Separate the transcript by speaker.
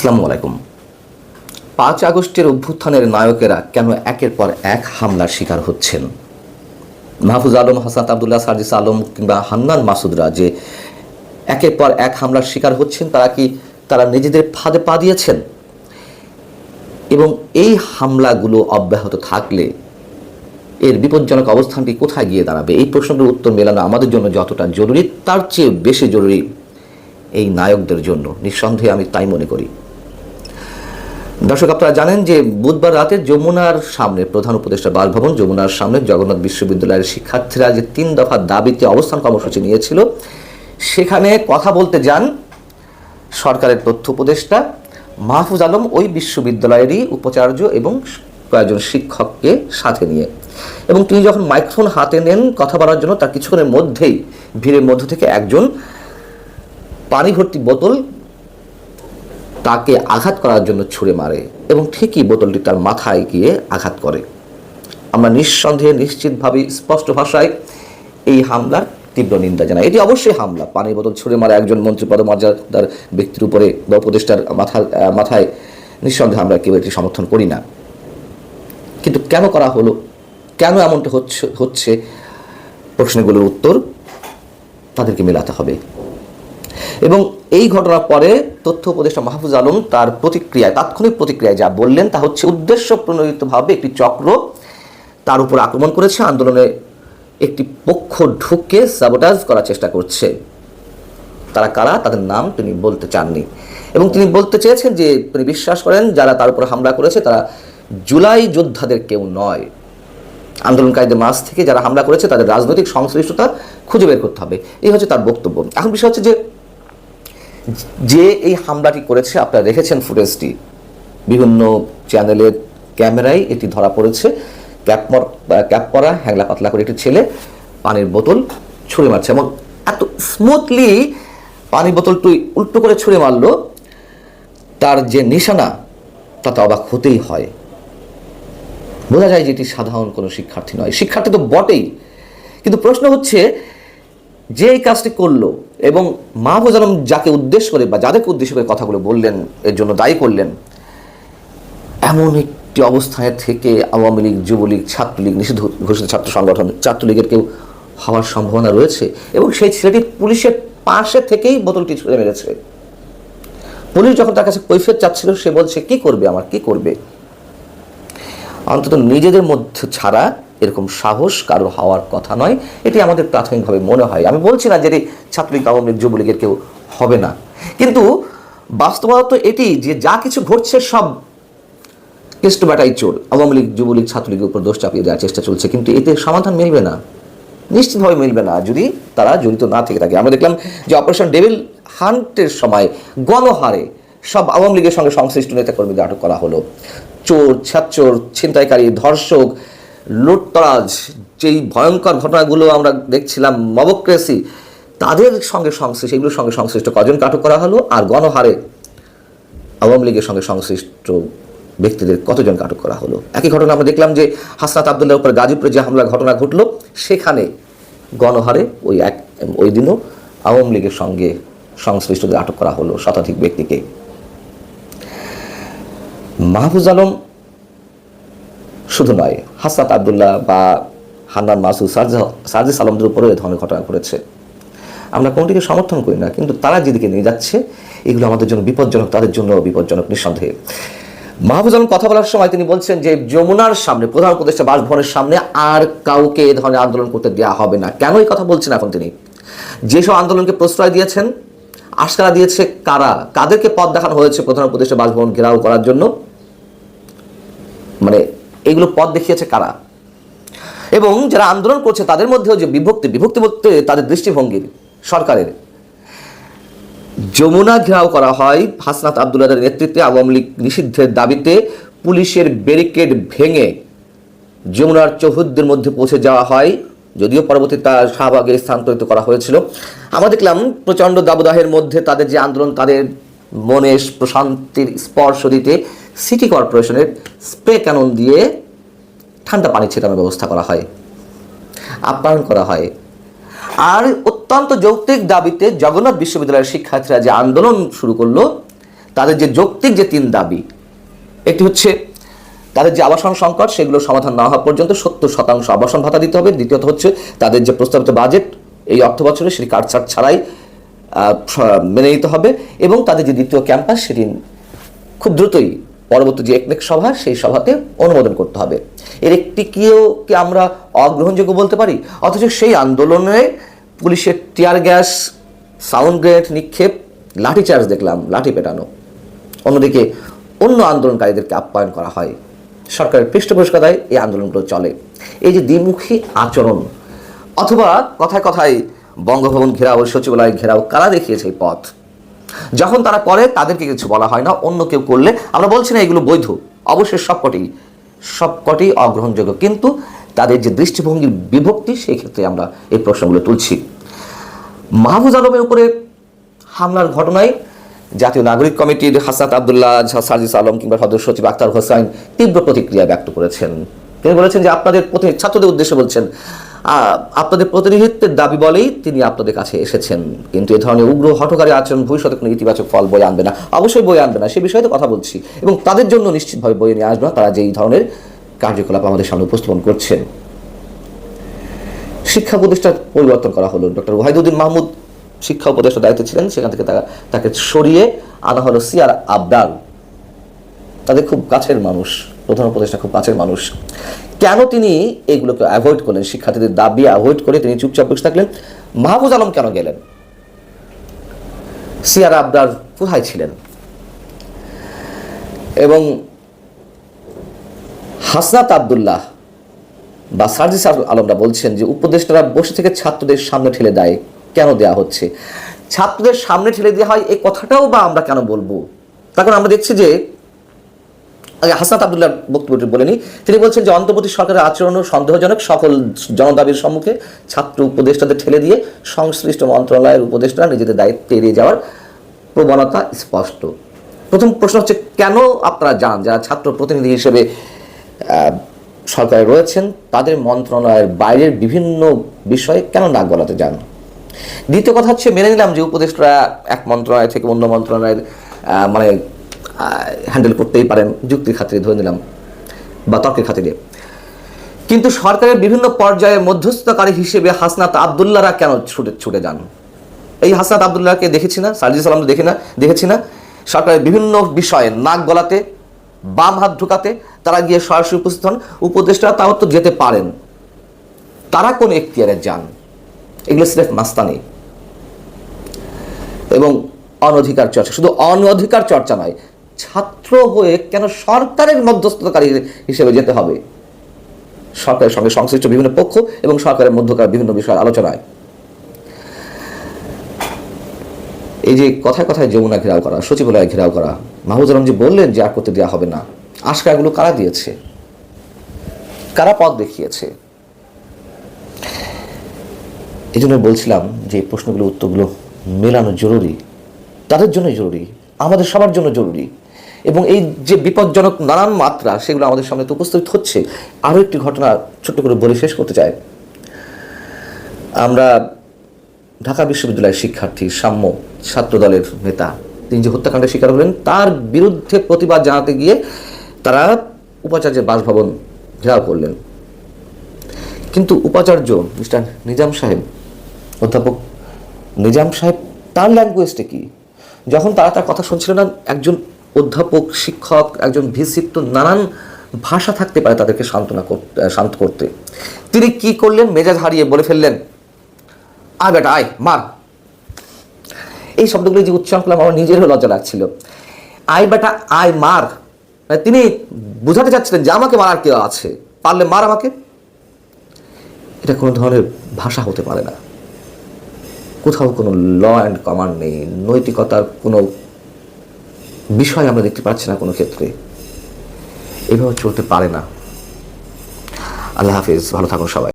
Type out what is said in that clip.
Speaker 1: আসসালামু আলাইকুম। ৫ আগস্টের অভ্যুত্থানের নায়কেরা কেন একের পর এক হামলার শিকার হচ্ছেন? মাহফুজ আলম, হাসনাত আবদুল্লাহ, সার্জিস আলম কিংবা হান্নান মাসুদরা যে একের পর এক হামলার শিকার হচ্ছেন, তারা নিজেদের ফাঁদে পা দিয়েছেন? এবং এই হামলাগুলো অব্যাহত থাকলে এর বিপজ্জনক অবস্থানটি কোথায় গিয়ে দাঁড়াবে? এই প্রশ্নটির উত্তর মেলানো আমাদের জন্য যতটা জরুরি, তার চেয়ে বেশি জরুরি এই নায়কদের জন্য। নিঃসন্দেহে আমি তাই মনে করি। দর্শক, আপনারা জানেন যে বুধবার রাতে যমুনার সামনে, প্রধান উপদেষ্টা বাসভবন যমুনার সামনে জগন্নাথ বিশ্ববিদ্যালয়ের শিক্ষার্থীরা যে ৩ দফা দাবিতে অবস্থান কর্মসূচি নিয়েছিল, সেখানে কথা বলতে যান সরকারের তথ্য উপদেষ্টা মাহফুজ আলম, ওই বিশ্ববিদ্যালয়েরই উপাচার্য এবং কয়েকজন শিক্ষককে সাথে নিয়ে। এবং তিনি যখন মাইক্রোফোন হাতে নেন কথা বলার জন্য, তার কিছুক্ষণের মধ্যেই ভিড়ের মধ্য থেকে একজন পানি ভর্তি বোতল তাকে আঘাত করার জন্য ছুঁড়ে মারে এবং ঠিকই বোতলটি তার মাথায় গিয়ে আঘাত করে। আমরা নিঃসন্দেহে, নিশ্চিতভাবে, স্পষ্ট ভাষায় এই হামলার তীব্র নিন্দা জানাই। এটি অবশ্যই হামলা। পানির বোতল ছুঁড়ে মারা একজন মন্ত্রী পদমর্যাদার ব্যক্তির উপরে বা উপদেষ্টার মাথায় নিঃসন্দেহে আমরা কেউ এটি সমর্থন করি না। কিন্তু কেন করা হলো, কেন এমনটা হচ্ছে প্রশ্নগুলোর উত্তর তাদেরকে মেলাতে হবে। এবং এই ঘটনার পরে তথ্য উপদেষ্টা মাহফুজ আলম তার তাৎক্ষণিক প্রতিক্রিয়ায় যা বললেন তা হচ্ছে, উদ্দেশ্য প্রণোদিতভাবে একটি চক্র তার উপর আক্রমণ করেছে, আন্দোলনে একটি পক্ষ ঢুকে সাবোটাজ করার চেষ্টা করছে। তারা কারা, তাদের নাম তিনি বলতে চাননি। এবং তিনি বলতে চেয়েছেন যে তিনি বিশ্বাস করেন যারা তার উপর হামলা করেছে তারা জুলাই যোদ্ধাদের কেউ নয়। আন্দোলনকারীদের মাঝ থেকে যারা হামলা করেছে তাদের রাজনৈতিক সংশ্লিষ্টতা খুঁজে বের করতে হবে, এই হচ্ছে তার বক্তব্য। এখন বিষয় হচ্ছে যে এই হামলাটি করেছে, আপনারা দেখেছেন ফুটেজটি, বিভিন্ন চ্যানেলের ক্যামেরায় এটি ধরা পড়েছে। ক্যাপ পরা, হ্যাংলা পাতলা করে একটি ছেলে পানির বোতল ছুঁড়ে মারছে এবং এত স্মুথলি পানির বোতলটি উল্টো করে ছুঁড়ে মারলো, তার যে নিশানা তাতে অবাক হতেই হয়। বোঝা যায় যে এটি সাধারণ কোনো শিক্ষার্থী নয়। শিক্ষার্থী তো বটেই, কিন্তু প্রশ্ন হচ্ছে যে এই কাজটি করলো এবং মাহফুজ আলম যাকে উদ্দেশ্য করে বা যাদেরকে উদ্দেশ্য করে কথাগুলো বললেন, এর জন্য দায়ী করলেন, এমন একটি অবস্থায় থেকে আওয়ামী লীগ, যুবলীগ, ছাত্রলীগ, নিষিদ্ধ ঘোষিত ছাত্র সংগঠন ছাত্রলীগের কেউ হওয়ার সম্ভাবনা রয়েছে। এবং সেই ছেলেটি পুলিশের পাশে থেকেই বোতলটি ছুঁড়ে মেরেছে। পুলিশ যখন তার কাছে কৈফিয়ত চাচ্ছিল, সে বলছে কি করবে, আমার কি করবে? অন্তত নিজেদের মধ্যে ছাড়া এরকম সাহস কারো হওয়ার কথা নয়, এটি আমাদের প্রাথমিকভাবে মনে হয়। আমি বলছি না যে ছাত্রলীগ, আওয়ামী লীগ, যুবলীগের কেউ হবে না, কিন্তু বাস্তবতা এটি যে যা কিছু ঘটছে সব কেষ্ট ব্যাটাই চোর। আওয়ামী লীগ, যুবলীগ, ছাত্রলীগের উপর দোষ চাপিয়ে দেওয়ার চেষ্টা চলছে, কিন্তু এতে সমাধান মিলবে না, নিশ্চিতভাবে মিলবে না যদি তারা জড়িত না থেকে থাকে। আমরা দেখলাম যে অপারেশন ডেভিল হান্টের সময় গণহারে সব আওয়ামী লীগের সঙ্গে সংশ্লিষ্ট নেতাকর্মীদের আটক করা হলো। চোর, ছাত্র, ছিনতাইকারী, ধর্ষক, লুটতরাজ, যেই ভয়ঙ্কর ঘটনাগুলো আমরা দেখছিলাম, মবক্রেসি, তাদের সঙ্গে সংশ্লিষ্ট, এগুলোর সঙ্গে সংশ্লিষ্ট কজনকে আটক করা হলো। আর গণহারে আওয়ামী লীগের সঙ্গে সংশ্লিষ্ট ব্যক্তিদের কতজনকে আটক করা হলো। একই ঘটনা আমরা দেখলাম যে হাসনাত আবদুল্লাহর উপর গাজীপুরে যে হামলার ঘটনা ঘটলো, সেখানে গণহারে ওই দিনও আওয়ামী লীগের সঙ্গে সংশ্লিষ্টদের আটক করা হলো, শতাধিক ব্যক্তিকে। মাহফুজ আলম শুধু নয়, হাসনাত আবদুল্লাহ বা হান্নান মাসুদ, সার্জিস আলমদের উপরেও এ ধরনের ঘটনা ঘটেছে। আমরা কোনটিকে সমর্থন করি না, কিন্তু তারা যেদিকে নিয়ে যাচ্ছে এগুলো আমাদের জন্য বিপজ্জনক, তাদের জন্য বিপজ্জনক নিঃসন্দেহে। মাহফুজ আলম কথা বলার সময় তিনি বলছেন যে যমুনার সামনে, প্রধান উপদেষ্টা বাসভবনের সামনে আর কাউকে এ ধরনের আন্দোলন করতে দেওয়া হবে না। কেন এই কথা বলছেন এখন তিনি? যেসব আন্দোলনকে প্রশ্রয় দিয়েছেন, আশকারা দিয়েছে কারা, কাদেরকে পথ দেখানো হয়েছে প্রধান উপদেষ্টা বাসভবন ঘেরাও করার জন্য, মানে এগুলো পথ দেখিয়েছে কারা? এবং যারা আন্দোলন করছে তাদের মধ্যেও যে বিভক্তি বলতে তাদের দৃষ্টিভঙ্গির, সরকারের। যমুনা ঘেরাও করা হয় হাসনাত আবদুল্লাহর নেতৃত্বে, আওয়ামী লীগ নিষিদ্ধের দাবিতে পুলিশের ব্যারিকেড ভেঙে যমুনার চৌহদ্দির মধ্যে পৌঁছে যাওয়া হয়, যদিও পরবর্তীতে তা শাহবাগে স্থানান্তরিত করা হয়েছিল। আমরা দেখলাম প্রচণ্ড দাবদাহের মধ্যে তাদের যে আন্দোলন, তাদের মনে প্রশান্তির স্পর্শ দিতে সিটি কর্পোরেশনের স্প্রে ক্যানন দিয়ে ঠান্ডা পানি ছেটানোর ব্যবস্থা করা হয়, আপ্যায়ন করা হয়। আর অত্যন্ত যৌক্তিক দাবিতে জগন্নাথ বিশ্ববিদ্যালয়ের শিক্ষার্থীরা যে আন্দোলন শুরু করলো, তাদের যে যৌক্তিক যে 3 দাবি, একটি হচ্ছে তাদের যে আবাসন সংকট সেগুলো সমাধান না হওয়া পর্যন্ত 70% আবাসন ভাতা দিতে হবে। দ্বিতীয়ত হচ্ছে তাদের যে প্রস্তাবিত বাজেট এই অর্থ বছরে সেটি কাটছাট ছাড়াই মেনে নিতে হবে, এবং তাদের যে দ্বিতীয় ক্যাম্পাস সেটি খুব দ্রুতই পরবর্তী যে একনেক সভা সেই সভাতে অনুমোদন করতে হবে। এর একটি কি আমরা অগ্রহণযোগ্য বলতে পারি? অথচ সেই আন্দোলনে পুলিশের টিয়ার গ্যাস, সাউন্ড গ্রেনেড নিক্ষেপ, লাঠিচার্জ দেখলাম, লাঠি পেটানো। অন্যদিকে অন্য আন্দোলনকারীদেরকে আপ্যায়ন করা হয়, সরকারের পৃষ্ঠপোষকতায় এই আন্দোলনগুলো চলে। এই যে দ্বিমুখী আচরণ, অথবা কথায় কথায় বঙ্গভবন ঘেরাও, সচিবালয় ঘেরাও, কারা দেখিয়েছে এই পথ? যখন তারা করে তাদেরকে কিছু বলা হয় না, অন্য কেউ করলে আমরা বলছি না এগুলো বৈধ, অবশ্যই সবকটি অগ্রহণযোগ্য, কিন্তু তাদের যে দৃষ্টিভঙ্গির বিভক্তি সেই ক্ষেত্রে আমরা এই প্রশ্নগুলো তুলছি। মাহফুজ আলমের উপরে হামলার ঘটনায় জাতীয় নাগরিক কমিটির হাসনাত আবদুল্লাহ, সার্জিস আলম কিংবা সদস্য সচিব আক্তার হোসেন তীব্র প্রতিক্রিয়া ব্যক্ত করেছেন। তিনি বলেছেন যে আপনাদের ছাত্রদের উদ্দেশ্যে বলছেন, আপনাদের প্রতিনিধিত্বের দাবি বলেই তিনি আপনাদের কাছে এসেছেন, কিন্তু এ ধরনের উগ্র হঠকারী আচরণ ভবিষ্যতে কোনো ইতিবাচক ফল বয়ে আনবে না। অবশ্যই বয়ে আনবে না, সে বিষয়ে তো কথা বলছি, এবং তাদের জন্য নিশ্চিতভাবে বয়ে নিয়ে আসবে না তারা যে এই ধরনের কার্যকলাপ আমাদের সামনে উপস্থাপন করছেন। শিক্ষা উপদেষ্টা পরিবর্তন করা হলো, ডক্টর ওয়াহিদুদ্দিন মাহমুদ শিক্ষা উপদেষ্টা দায়িত্বে ছিলেন, সেখান থেকে তাকে সরিয়ে আনা হলো সিআর আবদাল। তাদের খুব কাছের মানুষ, প্রধান উপদেষ্টা খুব কাছের মানুষ। কেন তিনি এগুলোকে অ্যাভয়েড করলেন? শিক্ষার্থীদের দাবি অ্যাভয়েড করে তিনি চুপচাপ বসে থাকলেন। মাহফুজ আলম কেন গেলেন? সিআর আবদার কোথায় ছিলেন? এবং হাসনাত আবদুল্লাহ বা সার্জিস আলমরা বলছেন যে উপদেষ্টারা বসে থেকে ছাত্রদের সামনে ঠেলে দেয়, কেন দেয়া হচ্ছে? ছাত্রদের সামনে ঠেলে দেওয়া হয় এই কথাটাও বা আমরা কেন বলবো? তখন আমরা দেখছি যে হাসনাত আবদুল্লাহ বক্তব্যটি বলেনি, তিনি বলছেন যে অন্তর্বর্তী সরকারের আচরণ সন্দেহজনক, সকল জনদাবির সম্মুখে ছাত্র উপদেষ্টাদের ঠেলে দিয়ে সংশ্লিষ্ট মন্ত্রণালয়ের উপদেষ্টারা নিজেদের দায়িত্ব এড়িয়ে যাওয়ার প্রবণতা স্পষ্ট। প্রথম প্রশ্ন হচ্ছে, কেন আপনারা যান যারা ছাত্র প্রতিনিধি হিসেবে সরকারে রয়েছেন তাদের মন্ত্রণালয়ের বাইরের বিভিন্ন বিষয়ে কেন নাক গলাতে যান? দ্বিতীয় কথা হচ্ছে, মেনে নিলাম যে উপদেষ্টারা এক মন্ত্রণালয় থেকে অন্য মন্ত্রণালয়ের হ্যান্ডেল করতেই পারেন, যুক্তির খাতিরে ধরে নিলাম বা তর্কের খাতিরে, কিন্তু সরকারের বিভিন্ন পর্যায়ে মধ্যস্থতাকারী হিসেবে হাসনাত আবদুল্লাহরা কেন ছুটে যান? এই হাসনাত আবদুল্লাহকে দেখেছি না, সার্জিস আলম দেখেছি না সরকারের বিভিন্ন বিষয়ে নাক গলাতে, বাম হাত ঢুকাতে? তারা গিয়ে সরাসরি উপস্থিত হন। উপদেষ্টারা তাও তো যেতে পারেন, তারা কোন এখতিয়ারে যান? এগুলো সিলেক্ট মাস্তানি এবং অনধিকার চর্চা। শুধু অনধিকার চর্চা নয়, ছাত্র হয়ে কেন সরকারের মধ্যস্থতাকারী হিসেবে যেতে হবে সরকারের সঙ্গে সংশ্লিষ্ট বিভিন্ন পক্ষ এবং সরকারের মধ্যকার বিভিন্ন বিষয়ের আলোচনায়? এই যে কথায় কথায় যমুনা ঘেরাও করা, সচিবালয় ঘেরাও করা, মাহফুজ আলম যে বললেন যে আর করতে দেওয়া হবে না, আশকাগুলো কারা দিয়েছে? কারা পথ দেখিয়েছে? এই জন্য বলছিলাম যে এই প্রশ্নগুলো উত্তরগুলো মেলানো জরুরি, তাদের জন্য জরুরি, আমাদের সবার জন্য জরুরি। এবং এই যে বিপজ্জনক নানান মাত্রা সেগুলো আমাদের সামনে তো উপস্থিত হচ্ছে। আরও একটি ঘটনা ছোট্ট করে বলে শেষ করতে চাই। আমরা ঢাকা বিশ্ববিদ্যালয়ের শিক্ষার্থী সাম্য ছাত্র দলের নেতা, তিনি যে হত্যাকাণ্ডের শিকার হলেন, তার বিরুদ্ধে প্রতিবাদ জানাতে গিয়ে তারা উপাচার্যের বাসভবন ঘেরাও করলেন। কিন্তু উপাচার্য মিস্টার নিজাম সাহেব, অধ্যাপক নিজাম সাহেব, তার ল্যাঙ্গুয়েজটা কি? যখন তারা তার কথা শুনছিল না, একজন অধ্যাপক, শিক্ষক, একজন ভিসির তো নানান ভাষা থাকতে পারে তাদেরকে শান্ত করতে। তিনি কি করলেন? মেজাজ হারিয়ে বলে ফেললেন, আয় বেটা আয় মার। এই শব্দগুলি যে উচ্চারণ করলাম আমার নিজেরও লজ্জা লাগছিল। আয় বেটা আয় মার, তিনি বুঝাতে চাচ্ছিলেন যে আমাকে মারার কেউ আছে, পারলে মার আমাকে। এটা কোনো ধরনের ভাষা হতে পারে না। কোথাও কোনো ল অ্যান্ড কমান্ড নেই, নৈতিকতার কোনো বিষয় আমরা দেখতে পাচ্ছি না কোনো ক্ষেত্রে। এভাবে চলতে পারে না। আল্লাহ হাফিজ, ভালো থাকুন সবাই।